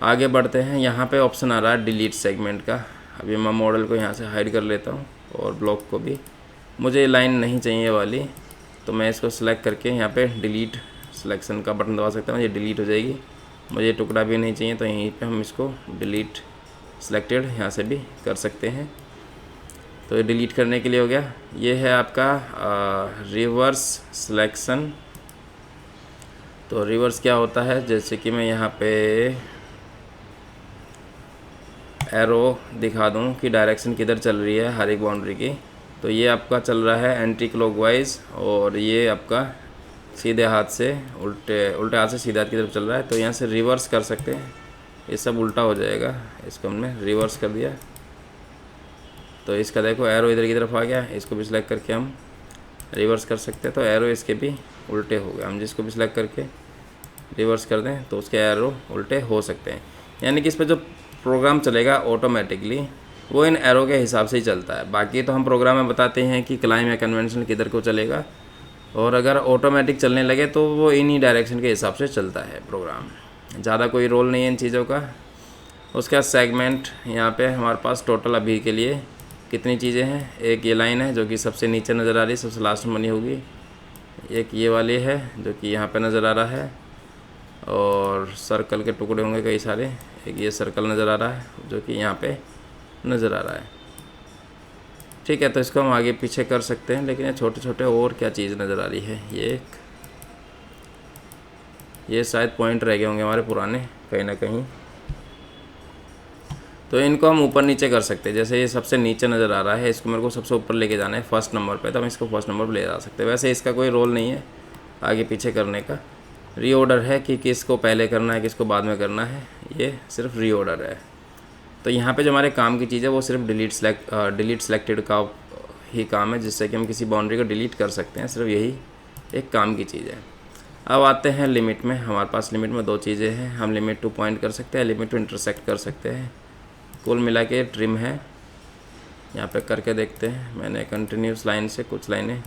आगे बढ़ते हैं। यहाँ पे ऑप्शन आ रहा है डिलीट सेगमेंट का। अभी मैं मॉडल को यहाँ से हाइड कर लेता हूँ और ब्लॉक को भी। मुझे ये लाइन नहीं चाहिए वाली, तो मैं इसको सिलेक्ट करके यहाँ पे डिलीट सिलेक्शन का बटन दबा सकता हूँ, ये डिलीट हो जाएगी। मुझे टुकड़ा भी नहीं चाहिए, तो यहीं पे हम इसको डिलीट सिलेक्टेड यहाँ से भी कर सकते हैं। तो ये डिलीट करने के लिए हो गया। ये है आपका रिवर्स सिलेक्शन। तो रिवर्स क्या होता है, जैसे कि मैं यहाँ पे एरो दिखा दूँ कि डायरेक्शन किधर चल रही है हर एक बाउंड्री की। तो ये आपका चल रहा है एंटी क्लॉकवाइज, और ये आपका सीधे हाथ से उल्टे हाथ से सीधे हाथ की तरफ चल रहा है। तो यहाँ से रिवर्स कर सकते हैं, ये सब उल्टा हो जाएगा। इसको हमने रिवर्स कर दिया, तो इसका देखो एरो इधर की तरफ आ गया। इसको भी सिलेक्ट करके हम रिवर्स कर सकते हैं, तो एरो इसके भी उल्टे हो गए। हम जिसको भी सिलेक्ट करके रिवर्स कर दें तो उसके एरो उल्टे हो सकते हैं। यानी कि इस पर जो प्रोग्राम चलेगा ऑटोमेटिकली वो इन एरो के हिसाब से ही चलता है। बाकी तो हम प्रोग्राम में बताते हैं कि क्लाइम या कन्वेंशनल किधर को चलेगा, और अगर ऑटोमेटिक चलने लगे तो वो इन्हीं डायरेक्शन के हिसाब से चलता है प्रोग्राम। ज़्यादा कोई रोल नहीं है इन चीज़ों का। उसके बाद सेगमेंट, यहाँ पे हमारे पास टोटल अभी के लिए कितनी चीज़ें हैं। एक ये लाइन है जो कि सबसे नीचे नज़र आ रही है, सबसे लास्ट में बनी होगी। एक ये वाली है जो कि यहाँ पे नज़र आ रहा है, और सर्कल के टुकड़े होंगे कई सारे। एक ये सर्कल नज़र आ रहा है जो कि यहाँ पे नज़र आ रहा है। ठीक है, तो इसको हम आगे पीछे कर सकते हैं, लेकिन ये छोटे छोटे और क्या चीज़ नज़र आ रही है। ये शायद पॉइंट रह गए होंगे हमारे पुराने कहीं ना कहीं, तो इनको हम ऊपर नीचे कर सकते हैं। जैसे ये सबसे नीचे नज़र आ रहा है, इसको मेरे को सबसे ऊपर लेके जाना है फर्स्ट नंबर पे, तो हम इसको फर्स्ट नंबर पे ले जा सकते हैं। वैसे इसका कोई रोल नहीं है आगे पीछे करने का। रीऑर्डर है कि किसको पहले करना है किसको बाद में करना है, ये सिर्फ रीऑर्डर है। तो यहाँ पे जो हमारे काम की चीज़ है वो सिर्फ डिलीट सेलेक्टेड का ही काम है, जिससे कि हम किसी बाउंड्री को डिलीट कर सकते हैं। सिर्फ यही एक काम की चीज़ है। अब आते हैं लिमिट में। हमारे पास लिमिट में दो चीज़ें हैं। हम लिमिट टू पॉइंट कर सकते हैं, लिमिट टू इंटरसेक्ट कर सकते हैं। कुल मिला के ट्रिम है, यहाँ पे करके देखते हैं। मैंने कंटिन्यूस लाइन से कुछ लाइनें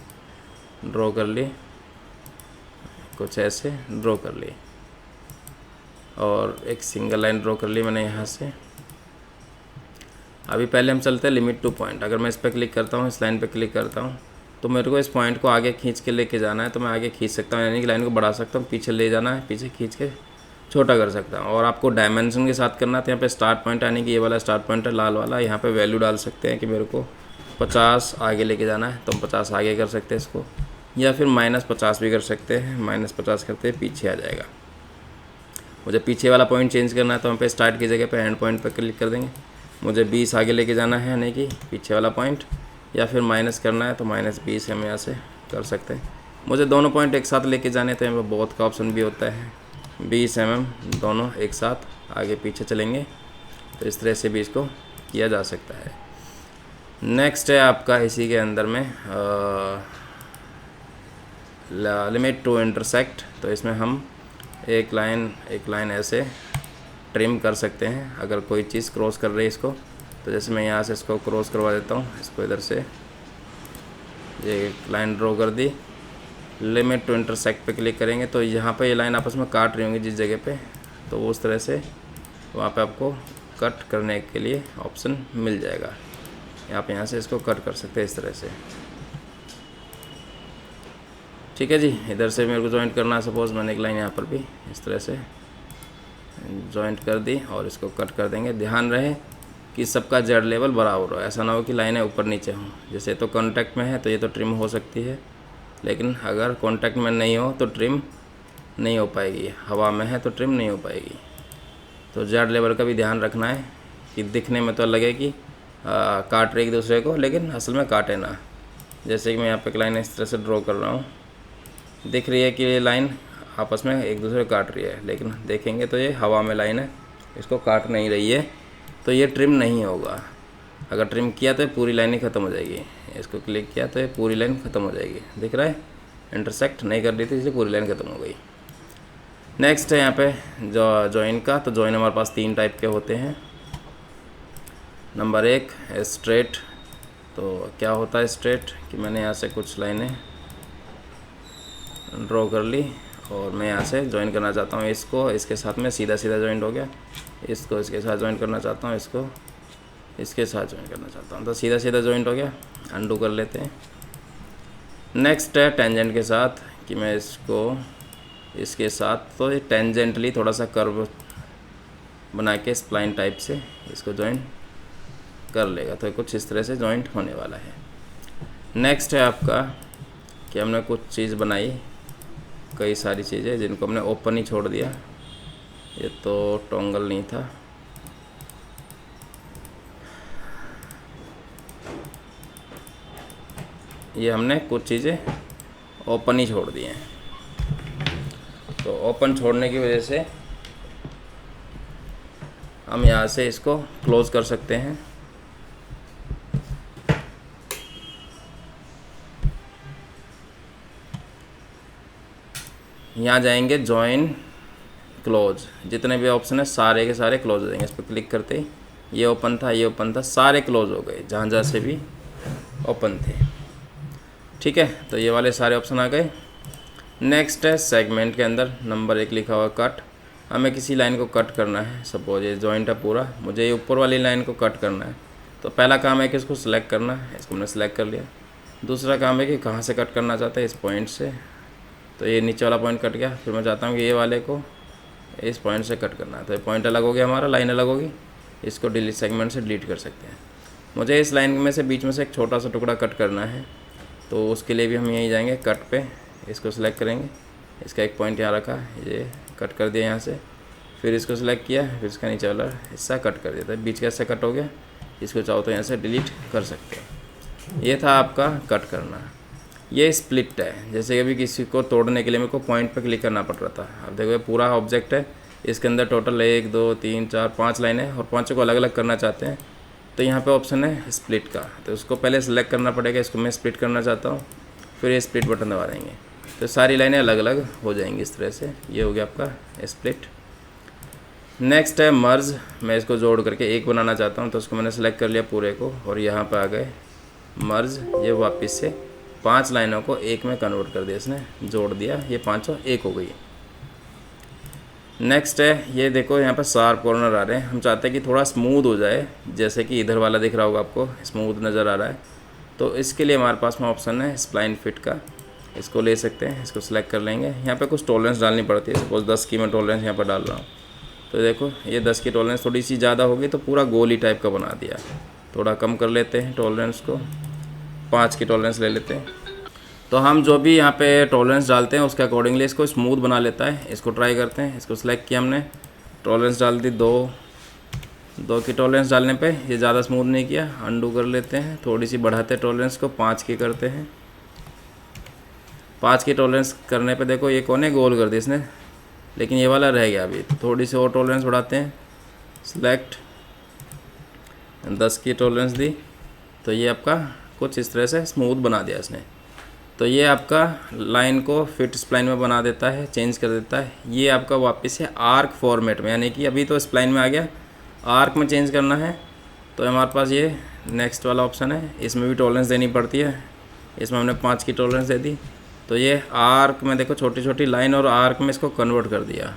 ड्रॉ कर ली, कुछ ऐसे ड्रॉ कर ली, और एक सिंगल लाइन ड्रॉ कर ली मैंने यहाँ से। अभी पहले हम चलते हैं लिमिट टू पॉइंट। अगर मैं इस पर क्लिक करता हूँ, इस लाइन पे क्लिक करता हूँ, तो मेरे को इस पॉइंट को आगे खींच के लेके जाना है, तो मैं आगे खींच सकता हूँ, यानी कि लाइन को बढ़ा सकता हूँ। पीछे ले जाना है, पीछे खींच के छोटा कर सकता हूँ। और आपको डायमेंशन के साथ करना है, तो यहाँ पे स्टार्ट पॉइंट, यानी कि ये वाला स्टार्ट पॉइंट है लाल वाला, यहाँ पे वैल्यू डाल सकते हैं कि मेरे को 50 आगे लेके जाना है, तो हम 50 आगे कर सकते हैं इसको, या फिर -50 भी कर सकते हैं। -50 करते पीछे आ जाएगा। मुझे पीछे वाला पॉइंट चेंज करना है, तो हम पे स्टार्ट की जगह पे एंड पॉइंट पर क्लिक कर देंगे। मुझे 20 आगे लेके जाना है, यानी कि पीछे वाला पॉइंट, या फिर माइनस करना है तो -20 हम यहाँ से कर सकते हैं। मुझे दोनों पॉइंट एक साथ लेके जाने, तो यहाँ पर बहुत का ऑप्शन भी होता है। 20 mm दोनों एक साथ आगे पीछे चलेंगे, तो इस तरह से भी इसको किया जा सकता है। नेक्स्ट है आपका इसी के अंदर में लिमिट टू इंटरसेक्ट। तो इसमें हम एक लाइन ऐसे ट्रिम कर सकते हैं अगर कोई चीज़ क्रॉस कर रही है इसको। तो जैसे मैं यहाँ से इसको क्रॉस करवा देता हूँ, इसको इधर से ये लाइन ड्रॉ कर दी। लिमिट टू इंटरसेक्ट पे क्लिक करेंगे तो यहाँ पे ये लाइन आपस में काट रही होंगी जिस जगह पे, तो उस तरह से वहाँ पे आपको कट करने के लिए ऑप्शन मिल जाएगा। आप यहाँ से इसको कट कर सकते हैं इस तरह से। ठीक है जी, इधर से मेरे को जॉइंट करना है। सपोज़ मैंने एक लाइन यहाँ पर भी इस तरह से जॉइंट कर दी और इसको कट कर देंगे। ध्यान रहे कि सबका जेड लेवल बराबर हो, ऐसा ना हो कि लाइनें ऊपर नीचे हों। जैसे तो कॉन्टैक्ट में है तो ये तो ट्रिम हो सकती है, लेकिन अगर कॉन्टैक्ट में नहीं हो तो ट्रिम नहीं हो पाएगी, हवा में है तो ट्रिम नहीं हो पाएगी। तो जेड लेवल का भी ध्यान रखना है कि दिखने में तो लगे कि काट रहे एक दूसरे को, लेकिन असल में काटे ना। जैसे कि मैं यहाँ पे एक लाइन इस तरह से ड्रॉ कर रहा हूँ, दिख रही है कि ये लाइन आपस में एक दूसरे को काट रही है, लेकिन देखेंगे तो ये हवा में लाइन है, इसको काट नहीं रही है, तो ये ट्रिम नहीं होगा। अगर ट्रिम किया तो ये पूरी लाइन ही ख़त्म हो जाएगी। इसको क्लिक किया तो ये पूरी लाइन ख़त्म हो जाएगी। दिख रहा है, इंटरसेक्ट नहीं कर रही थी इसलिए पूरी लाइन ख़त्म हो गई। नेक्स्ट है यहाँ पे जॉइन का। तो जॉइन हमारे पास 3 टाइप के होते हैं। Number 1 straight. तो क्या होता है स्ट्रेट कि मैंने यहाँ से कुछ लाइनें ड्रॉ कर ली और मैं यहाँ से ज्वाइन करना चाहता हूँ इसको, इसके साथ में सीधा सीधा जॉइंट हो गया। इसको इसके साथ ज्वाइन करना चाहता हूँ, इसको इसके साथ ज्वाइन करना चाहता हूँ, तो सीधा सीधा ज्वाइंट हो गया। अंडू कर लेते हैं। नेक्स्ट है टेंजेंट के साथ कि मैं इसको इसके साथ, तो ये टेंजेंटली थोड़ा सा कर्व बना के स्प्लाइन टाइप से इसको ज्वाइन कर लेगा, तो कुछ इस तरह से ज्वाइंट होने वाला है। नेक्स्ट है आपका कि हमने कुछ चीज़ बनाई, कई सारी चीज़ें जिनको हमने ओपन ही छोड़ दिया। ये तो टोंगल नहीं था, ये हमने कुछ चीज़ें ओपन ही छोड़ दी हैं। तो ओपन छोड़ने की वजह से हम यहाँ से इसको क्लोज़ कर सकते हैं। यहाँ जाएंगे जॉइन क्लोज, जितने भी ऑप्शन है सारे के सारे क्लोज हो जाएंगे। इस पर क्लिक करते ही ये ओपन था, ये ओपन था, सारे क्लोज हो गए जहाँ जहाँ से भी ओपन थे। ठीक है, तो ये वाले सारे ऑप्शन आ गए। नेक्स्ट है सेगमेंट के अंदर नंबर 1 लिखा हुआ कट। हमें किसी लाइन को कट करना है, सपोज ये जॉइंट है पूरा, मुझे ये ऊपर वाली लाइन को कट करना है। तो पहला काम है कि इसको सिलेक्ट करना है, इसको हमने सेलेक्ट कर लिया। दूसरा काम है कि कहाँ से कट करना चाहते हैं, इस पॉइंट से, तो ये नीचे वाला पॉइंट कट गया। फिर मैं चाहता हूँ कि ये वाले को इस पॉइंट से कट करना है, तो ये पॉइंट अलग हो गया हमारा, लाइन अलग होगी। इसको डिलीट सेगमेंट से डिलीट कर सकते हैं। मुझे इस लाइन में से बीच में से एक छोटा सा टुकड़ा कट करना है, तो उसके लिए भी हम यहीं जाएंगे कट पे, इसको सिलेक्ट करेंगे, इसका एक पॉइंट यहाँ रखा, ये कट कर दिया यहाँ से। फिर इसको सिलेक्ट किया, फिर इसका नीचे वाला हिस्सा कट कर दिया, तो बीच का हिस्सा कट हो गया। इसको चाहो तो यहाँ से डिलीट कर सकते हैं। ये था आपका कट करना। ये स्प्लिट है, जैसे कि अभी किसी को तोड़ने के लिए मेरे को पॉइंट पे क्लिक करना पड़ रहा था। अब देखो ये पूरा ऑब्जेक्ट है, इसके अंदर टोटल 1 2 3 4 5 लाइन है और पाँचों को अलग अलग करना चाहते हैं। तो यहाँ पे ऑप्शन है स्प्लिट का, तो उसको पहले सेलेक्ट करना पड़ेगा। इसको मैं स्प्लिट करना चाहता हूँ, फिर ये स्प्लिट बटन दबा देंगे, तो सारी लाइनें अलग अलग हो जाएंगी इस तरह से। ये हो गया आपका स्प्लिट। नेक्स्ट है मर्ज। मैं इसको जोड़ करके एक बनाना चाहता हूँ, तो उसको मैंने सेलेक्ट कर लिया पूरे को, और यहाँ पर आ गए मर्ज। ये वापस से 5 लाइनों को एक में कन्वर्ट कर दिया, इसने जोड़ दिया, ये पाँचों एक हो गई। नेक्स्ट है ये देखो यहाँ पर शार्प कॉर्नर आ रहे हैं, हम चाहते हैं कि थोड़ा स्मूथ हो जाए, जैसे कि इधर वाला दिख रहा होगा आपको, स्मूथ नज़र आ रहा है। तो इसके लिए हमारे पास में ऑप्शन है स्प्लाइन फिट का, इसको ले सकते हैं। इसको सिलेक्ट कर लेंगे। यहाँ पे कुछ टॉलरेंस डालनी पड़ती है, सपोज 10 की मैं टॉलरेंस यहाँ पर डाल रहा हूँ, तो देखो ये 10 की टॉलरेंस थोड़ी सी ज़्यादा होगी तो पूरा गोली टाइप का बना दिया। थोड़ा कम कर लेते हैं टॉलरेंस को, 5 की टॉलरेंस ले लेते हैं। तो हम जो भी यहाँ पे टॉलरेंस डालते हैं उसके अकॉर्डिंगली इसको स्मूथ बना लेता है। इसको ट्राई करते हैं। इसको सिलेक्ट किया हमने, टॉलरेंस डाल दी 2 की टॉलरेंस डालने पे ये ज़्यादा स्मूथ नहीं किया। अंडू कर लेते हैं, थोड़ी सी बढ़ाते हैं टॉलरेंस को, 5 की करते हैं। 5 की टॉलरेंस करने पे देखो ये कोने गोल कर दी इसने, लेकिन ये वाला रह गया अभी, तो थोड़ी सी और टॉलरेंस बढ़ाते हैं। सिलेक्ट, 10 की टॉलरेंस दी, तो ये आपका कुछ इस तरह से स्मूथ बना दिया इसने। तो ये आपका लाइन को फिट स्प्लाइन में बना देता है, चेंज कर देता है। ये आपका वापस से आर्क फॉर्मेट में, यानी कि अभी तो स्प्लाइन में आ गया, आर्क में चेंज करना है। तो हमारे पास ये नेक्स्ट वाला ऑप्शन है, इसमें भी टॉलरेंस देनी पड़ती है। इसमें हमने 5 की टॉलरेंस दे दी, तो ये आर्क में देखो छोटी छोटी लाइन और आर्क में इसको कन्वर्ट कर दिया।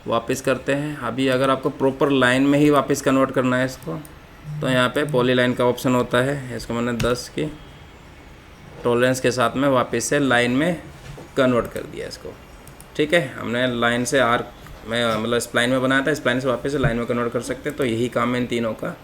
वापस करते हैं। अभी अगर आपको प्रॉपर लाइन में ही वापस कन्वर्ट करना है इसको, तो यहाँ पे पॉली लाइन का ऑप्शन होता है। इसको मैंने 10 की टॉलरेंस के साथ में वापस से लाइन में कन्वर्ट कर दिया इसको। ठीक है, हमने लाइन से आर्क में मतलब स्प्लाइन में बनाया था, स्प्लाइन से वापस से लाइन में कन्वर्ट कर सकते हैं। तो यही काम है इन तीनों का।